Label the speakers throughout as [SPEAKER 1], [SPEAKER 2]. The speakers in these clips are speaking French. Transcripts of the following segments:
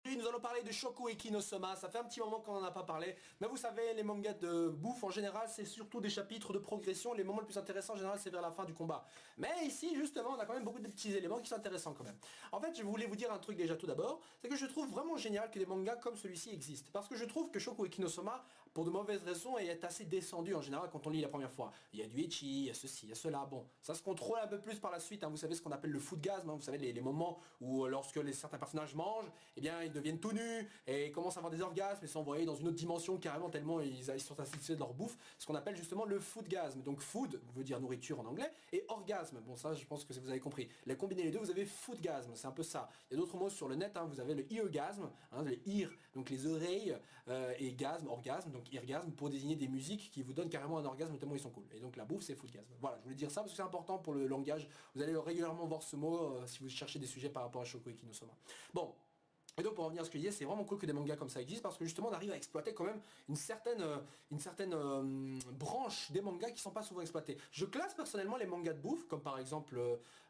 [SPEAKER 1] Nous allons parler de Shokugeki no Soma, ça fait un petit moment qu'on n'en a pas parlé, mais vous savez, les mangas de bouffe en général, c'est surtout des chapitres de progression, les moments les plus intéressants en général, c'est vers la fin du combat. Mais ici, justement, on a quand même beaucoup de petits éléments qui sont intéressants quand même. En fait, je voulais vous dire un truc déjà tout d'abord, c'est que je trouve vraiment génial que des mangas comme celui-ci existent, parce que je trouve que Shokugeki no Soma, pour de mauvaises raisons, est assez descendu en général quand on lit la première fois. Il y a du ecchi, il y a ceci, il y a cela, bon, ça se contrôle un peu plus par la suite, hein. Vous savez ce qu'on appelle le foodgasm, hein. Vous savez les moments où lorsque certains personnages mangent, eh bien ils deviennent tout nus, et commencent à avoir des orgasmes et sont envoyés dans une autre dimension carrément tellement ils sont satisfaits de leur bouffe, ce qu'on appelle justement le foodgasm. Donc food veut dire nourriture en anglais, et orgasme, bon ça je pense que vous avez compris. Les combiner les deux, vous avez foodgasm, c'est un peu ça. Il y a d'autres mots sur le net, hein. Vous avez le eargasm, hein, le ear, donc les oreilles, et gasm, orgasme, donc eargasm, pour désigner des musiques qui vous donnent carrément un orgasme tellement ils sont cool. Et donc la bouffe c'est foodgasm. Voilà, je voulais dire ça parce que c'est important pour le langage. Vous allez régulièrement voir ce mot si vous cherchez des sujets par rapport à Shokugeki no Soma. Bon. Et donc pour revenir à ce que je disais, c'est vraiment cool que des mangas comme ça existent parce que justement on arrive à exploiter quand même une certaine branche des mangas qui sont pas souvent exploités. Je classe personnellement les mangas de bouffe, comme par exemple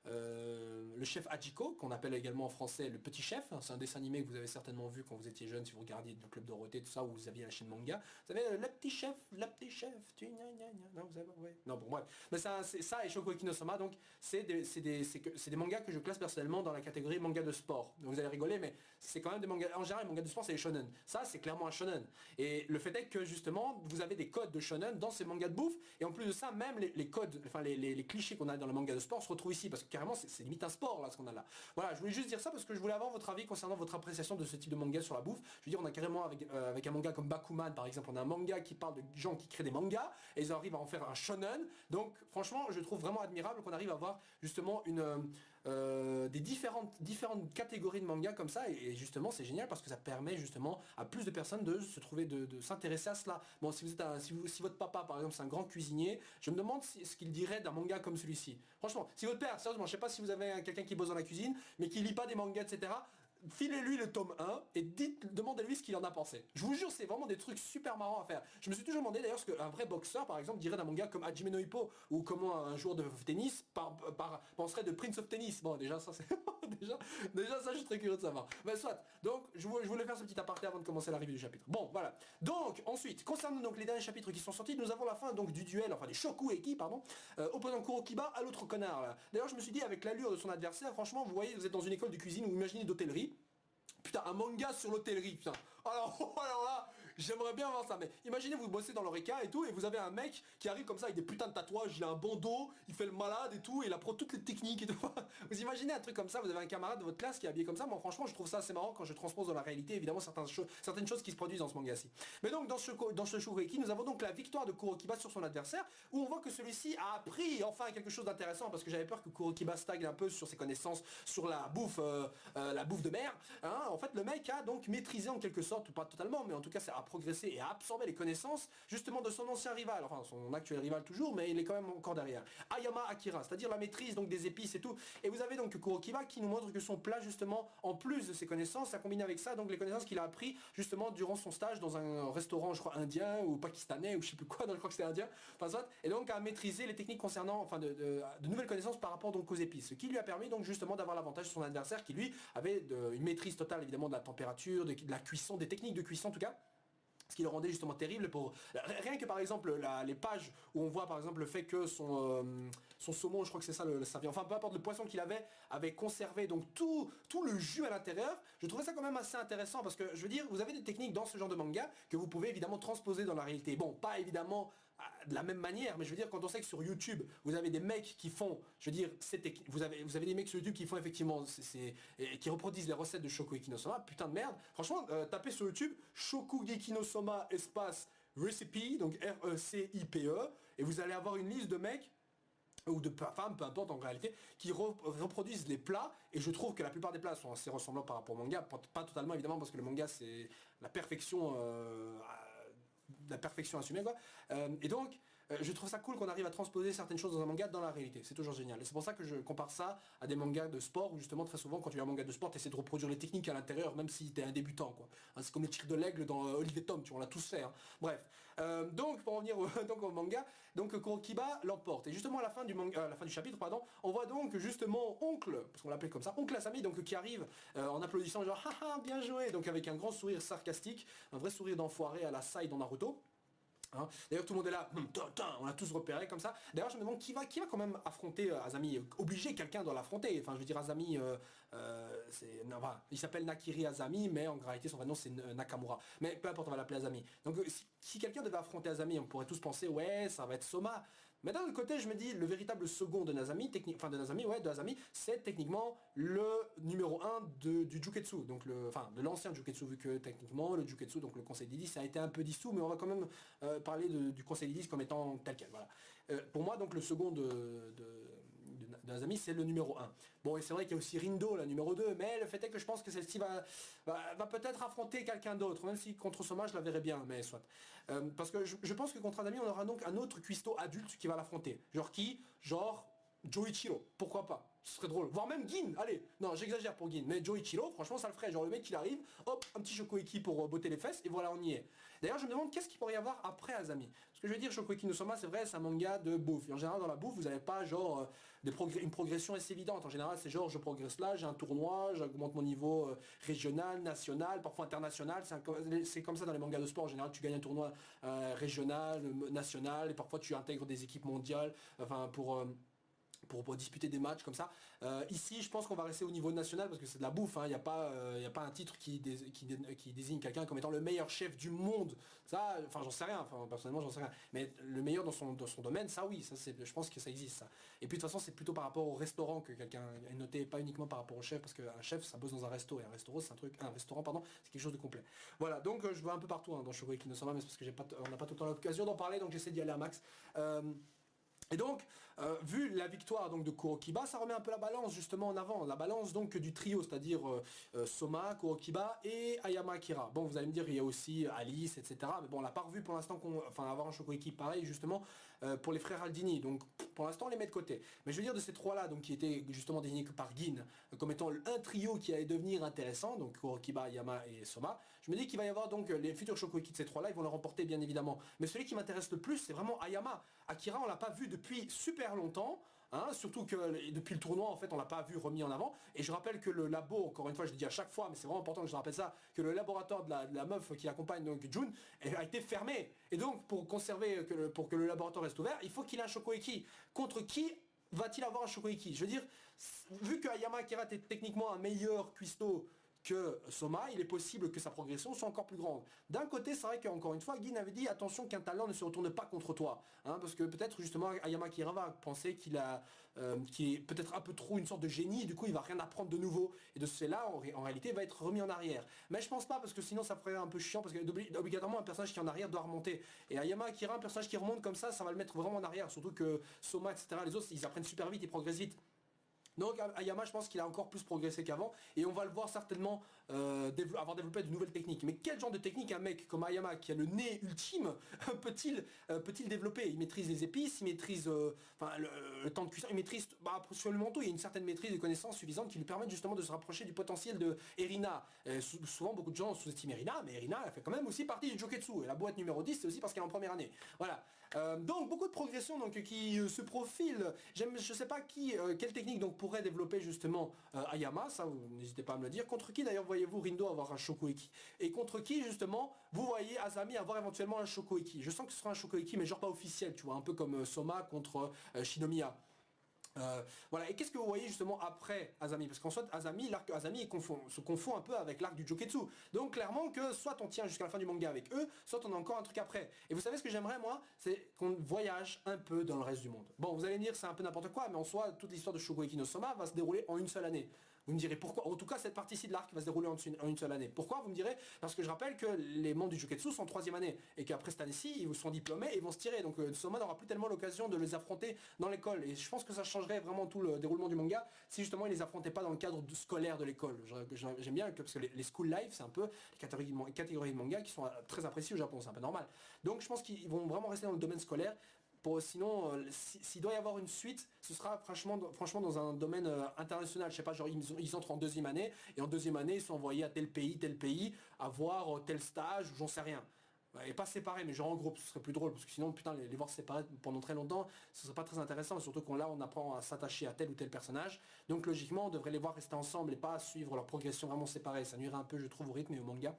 [SPEAKER 1] le chef Hachiko, qu'on appelle également en français le petit chef. C'est un dessin animé que vous avez certainement vu quand vous étiez jeune, si vous regardiez le Club Dorothée, tout ça, où vous aviez la chaîne manga. Vous savez, le petit chef, non, vous avez, ouais. Non, bon, bref. Mais ça, c'est ça et Shokugeki no Soma, donc c'est des mangas que je classe personnellement dans la catégorie manga de sport. Donc, vous allez rigoler, mais c'est quand même des mangas, en général les mangas de sport c'est les shonen, ça c'est clairement un shonen, et le fait est que justement vous avez des codes de shonen dans ces mangas de bouffe, et en plus de ça même les codes, enfin les clichés qu'on a dans le manga de sport se retrouvent ici, parce que carrément c'est limite un sport là ce qu'on a là. Voilà, je voulais juste dire ça parce que je voulais avoir votre avis concernant votre appréciation de ce type de manga sur la bouffe. Je veux dire, on a carrément avec un manga comme Bakuman par exemple, on a un manga qui parle de gens qui créent des mangas, et ils arrivent à en faire un shonen, donc franchement je trouve vraiment admirable qu'on arrive à avoir justement des différentes catégories de mangas comme ça, et justement c'est génial parce que ça permet justement à plus de personnes de se trouver, de s'intéresser à cela. Bon, si vous êtes si votre papa par exemple c'est un grand cuisinier, je me demande ce qu'il dirait d'un manga comme celui-ci. Franchement, si votre père, sérieusement, je sais pas si vous avez quelqu'un qui bosse dans la cuisine, mais qui lit pas des mangas, etc. Filez-lui le tome 1 et demandez-lui ce qu'il en a pensé. Je vous jure, c'est vraiment des trucs super marrants à faire. Je me suis toujours demandé d'ailleurs ce qu'un vrai boxeur, par exemple, dirait d'un manga comme Hajime no Ippo, ou comment un joueur de tennis penserait de Prince of Tennis. Bon, déjà, ça c'est... déjà, ça, je suis très curieux de savoir. Mais soit, donc, je voulais faire ce petit aparté avant de commencer la revue du chapitre. Bon, voilà. Donc, ensuite, concernant donc les derniers chapitres qui sont sortis, nous avons la fin donc du duel, enfin des Shokugeki, pardon, opposant Kurokiba à l'autre connard, là. D'ailleurs, je me suis dit, avec l'allure de son adversaire, franchement, vous voyez, vous êtes dans une école de cuisine ou imaginez d'hôtellerie. Putain, un manga sur l'hôtellerie, putain. Alors là, j'aimerais bien voir ça, mais imaginez vous bossez dans l'Oreca et tout, et vous avez un mec qui arrive comme ça avec des putains de tatouages, il a un bandeau, il fait le malade et tout, et il apprend toutes les techniques et tout. Vous imaginez un truc comme ça, vous avez un camarade de votre classe qui est habillé comme ça. Moi franchement je trouve ça assez marrant quand je transpose dans la réalité, évidemment certaines choses qui se produisent dans ce manga-ci. Mais donc dans ce Shokugeki, nous avons donc la victoire de Kurokiba sur son adversaire, où on voit que celui-ci a appris enfin quelque chose d'intéressant, parce que j'avais peur que Kurokiba stagne un peu sur ses connaissances sur la bouffe de mer, hein. En fait le mec a donc maîtrisé en quelque sorte, ou pas totalement, mais en tout cas ça a progressé et a absorbé les connaissances justement de son ancien rival, enfin son actuel rival toujours, mais il est quand même encore derrière. Ayama Akira, c'est-à-dire la maîtrise donc des épices et tout. Et vous avez donc Kurokiba qui nous montre que son plat justement, en plus de ses connaissances, ça combine avec ça donc les connaissances qu'il a appris justement durant son stage dans un restaurant, je crois indien ou pakistanais ou je sais plus quoi, je crois que c'était indien, enfin soit, et donc à maîtriser les techniques concernant, enfin de nouvelles connaissances par rapport donc aux épices, ce qui lui a permis donc justement d'avoir l'avantage sur son adversaire qui lui avait une maîtrise totale évidemment de la température, de la cuisson, des techniques de cuisson en tout cas. Ce qui le rendait justement terrible pour... Rien que par exemple les pages où on voit par exemple le fait que son saumon, je crois que c'est ça sa viande, enfin peu importe le poisson qu'il avait conservé donc tout le jus à l'intérieur, je trouvais ça quand même assez intéressant parce que je veux dire, vous avez des techniques dans ce genre de manga que vous pouvez évidemment transposer dans la réalité. Bon, pas évidemment de la même manière, mais je veux dire quand on sait que sur YouTube vous avez des mecs qui font, je veux dire, vous avez des mecs sur YouTube qui font effectivement, qui reproduisent les recettes de Shokugeki no Soma, putain de merde, franchement tapez sur YouTube Shokugeki no Soma espace recipe, donc R-E-C-I-P-E, et vous allez avoir une liste de mecs ou de femmes, peu importe en réalité, qui reproduisent les plats, et je trouve que la plupart des plats sont assez ressemblants par rapport au manga, pas totalement évidemment parce que le manga c'est la perfection assumée quoi, et donc je trouve ça cool qu'on arrive à transposer certaines choses dans un manga dans la réalité. C'est toujours génial. Et c'est pour ça que je compare ça à des mangas de sport où justement très souvent quand tu as un manga de sport, tu essaies de reproduire les techniques à l'intérieur même si tu es un débutant quoi. Hein, c'est comme les tirs de l'aigle dans Olivier Tom, tu vois, on l'a tous fait. Hein. Bref. Donc pour revenir donc au manga, donc Kurokiba l'emporte. Et justement à la fin du manga, à la fin du chapitre, pardon, on voit donc justement Oncle, parce qu'on l'appelait comme ça, Oncle Asami, donc qui arrive en applaudissant genre haha bien joué, donc avec un grand sourire sarcastique, un vrai sourire d'enfoiré à la Sai dans Naruto. Hein. D'ailleurs tout le monde est là, on a tous repéré comme ça. D'ailleurs je me demande qui va quand même affronter Azami. Obligé, quelqu'un doit l'affronter. Enfin je veux dire Azami, il s'appelle Nakiri Azami, mais en réalité son vrai nom c'est Nakamura. Mais peu importe, on va l'appeler Azami. Donc si quelqu'un devait affronter Azami, on pourrait tous penser ouais ça va être Soma. Mais d'un autre côté, je me dis, le véritable second de Nazami, de Azami, c'est techniquement le numéro 1 du Juketsu, donc de l'ancien Juketsu, vu que techniquement, le Juketsu, donc le Conseil des 10, ça a été un peu dissous, mais on va quand même parler du Conseil des 10 comme étant tel quel, voilà. Pour moi, donc le second de Nazami, c'est le numéro 1. Bon, et c'est vrai qu'il y a aussi Rindo, la numéro 2, mais le fait est que je pense que celle-ci va peut-être affronter quelqu'un d'autre, même si contre Soma, je la verrais bien, mais soit. Parce que je pense que contre Azami, on aura donc un autre cuistot adulte qui va l'affronter. Genre qui? Genre Joichiro, pourquoi pas? Ce serait drôle. Voire même Gin, allez, non j'exagère pour Gin, mais Joichiro, franchement ça le ferait. Genre le mec il arrive, hop, un petit Shokoiki pour botter les fesses, et voilà on y est. D'ailleurs je me demande qu'est-ce qu'il pourrait y avoir après Azami. Parce que je veux dire, Shokoiki no Soma, c'est vrai, c'est un manga de bouffe. Et en général dans la bouffe, vous n'avez pas genre une progression assez évidente. En général c'est genre je progresse là, j'ai un tournoi, j'augmente mon niveau régional, national, parfois international. C'est comme ça dans les mangas de sport. En général tu gagnes un tournoi régional, national, et parfois tu intègres des équipes mondiales, enfin pour disputer des matchs comme ça. Ici, je pense qu'on va rester au niveau national parce que c'est de la bouffe. Il n'y a pas un titre qui désigne quelqu'un comme étant le meilleur chef du monde. Ça, enfin, j'en sais rien. Enfin, personnellement, j'en sais rien. Mais le meilleur dans son domaine, ça, oui, je pense que ça existe. Ça. Et puis de toute façon, c'est plutôt par rapport au restaurant que quelqu'un est noté, pas uniquement par rapport au chef, parce qu'un chef, ça bosse dans un resto et un restaurant, pardon, c'est quelque chose de complet. Voilà. Donc, je vois un peu partout dans Shokugeki no Soma, mais c'est parce que on n'a pas tout le temps l'occasion d'en parler, donc j'essaie d'y aller à max. Et donc, vu la victoire donc, de Kurokiba, ça remet un peu la balance justement en avant. La balance donc du trio, c'est-à-dire Soma, Kurokiba et Ayama Akira. Bon, vous allez me dire, il y a aussi Alice, etc. Mais bon, on l'a pas revu pour l'instant, avoir un Shokoiki pareil justement pour les frères Aldini. Donc, pour l'instant, on les met de côté. Mais je veux dire, de ces trois-là, donc qui étaient justement désignés par Gin, comme étant un trio qui allait devenir intéressant, donc Kurokiba, Ayama et Soma, je me dis qu'il va y avoir donc les futurs Shokoiki de ces trois-là, ils vont le remporter bien évidemment. Mais celui qui m'intéresse le plus, c'est vraiment Ayama. Akira, on l'a pas vu depuis super longtemps, hein, surtout que depuis le tournoi en fait on l'a pas vu remis en avant. Et je rappelle que le labo, encore une fois je le dis à chaque fois, mais c'est vraiment important que je rappelle ça, que le laboratoire de la meuf qui accompagne donc Jun a été fermé. Et donc pour conserver, pour que le laboratoire reste ouvert, il faut qu'il ait un Shokoiki. Contre qui va-t-il avoir un Shokoiki? Je veux dire, vu que Ayama Akira est techniquement un meilleur cuistot que Soma, il est possible que sa progression soit encore plus grande. D'un côté, c'est vrai qu'encore une fois, Gin avait dit attention qu'un talent ne se retourne pas contre toi. Hein, parce que peut-être justement Ayama Akira va penser qu'il est peut-être un peu trop une sorte de génie, et du coup il va rien apprendre de nouveau. Et de ce fait-là, en réalité, il va être remis en arrière. Mais je pense pas, parce que sinon ça ferait un peu chiant, parce que obligatoirement un personnage qui est en arrière doit remonter. Et Ayama Akira, un personnage qui remonte comme ça va le mettre vraiment en arrière. Surtout que Soma, etc., les autres, ils apprennent super vite, ils progressent vite. Donc Ayama, je pense qu'il a encore plus progressé qu'avant et on va le voir certainement avoir développé de nouvelles techniques. Mais quel genre de technique un mec comme Ayama qui a le nez ultime peut-il développer? Il maîtrise les épices, il maîtrise le temps de cuisson, il maîtrise absolument tout. Il y a une certaine maîtrise et connaissance suffisante qui lui permettent justement de se rapprocher du potentiel de Erina. Souvent beaucoup de gens sous-estiment Erina, mais Erina elle fait quand même aussi partie du Joketsu. Et la boîte numéro 10 c'est aussi parce qu'elle est en première année. Voilà. Donc beaucoup de progression donc, qui se profile. Je sais pas quelle technique donc pourrait développer justement Ayama, ça vous n'hésitez pas à me le dire. Contre qui d'ailleurs voyez-vous Rindo avoir un Shokoiki? Et contre qui justement vous voyez Azami avoir éventuellement un Shokoiki? Je sens que ce sera un Shokoiki mais genre pas officiel, tu vois, un peu comme Soma contre Shinomiya. Voilà, et qu'est-ce que vous voyez justement après Azami? Parce qu'en soit l'arc Azami se confond un peu avec l'arc du Joketsu. Donc clairement que soit on tient jusqu'à la fin du manga avec eux, soit on a encore un truc après. Et vous savez ce que j'aimerais moi? C'est qu'on voyage un peu dans le reste du monde. Bon, vous allez me dire c'est un peu n'importe quoi, mais en soi, toute l'histoire de Shokugeki no Soma va se dérouler en une seule année. Vous me direz pourquoi? En tout cas, cette partie-ci de l'arc va se dérouler en une seule année. Pourquoi? Vous me direz parce que je rappelle que les membres du Juketsu sont en troisième année et qu'après cette année-ci, ils sont diplômés et ils vont se tirer. Donc Soma n'aura plus tellement l'occasion de les affronter dans l'école. Et je pense que ça changerait vraiment tout le déroulement du manga si justement ils les affrontaient pas dans le cadre scolaire de l'école. J'aime bien parce que les school life, c'est un peu les catégories de manga qui sont très appréciées au Japon, c'est un peu normal. Donc je pense qu'ils vont vraiment rester dans le domaine scolaire. Sinon, s'il doit y avoir une suite, ce sera franchement dans un domaine international. Je sais pas, genre ils entrent en deuxième année, et en deuxième année, ils sont envoyés à tel pays, à voir tel stage, ou j'en sais rien. Ouais, et pas séparés, mais genre en groupe, ce serait plus drôle, parce que sinon, putain, les voir séparés pendant très longtemps, ce serait pas très intéressant, surtout qu'on là, on apprend à s'attacher à tel ou tel personnage. Donc logiquement, on devrait les voir rester ensemble et pas suivre leur progression vraiment séparée. Ça nuirait un peu, je trouve, au rythme et au manga.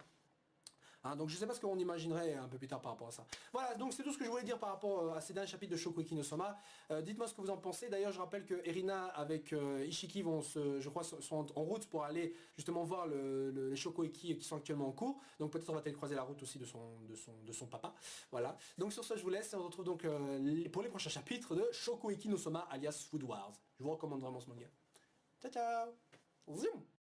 [SPEAKER 1] Hein, donc je sais pas ce qu'on imaginerait un peu plus tard par rapport à ça. Voilà, donc c'est tout ce que je voulais dire par rapport à ces derniers chapitres de Shokugeki no Soma. Dites-moi ce que vous en pensez. D'ailleurs, je rappelle que Erina avec Ishiki je crois, sont en route pour aller justement voir les Shokugeki qui sont actuellement en cours. Donc peut-être on va peut-être croiser la route aussi de son papa. Voilà. Donc sur ce, je vous laisse et on se retrouve donc pour les prochains chapitres de Shokugeki no Soma alias Food Wars. Je vous recommande vraiment ce manga. Ciao ciao. Zoom.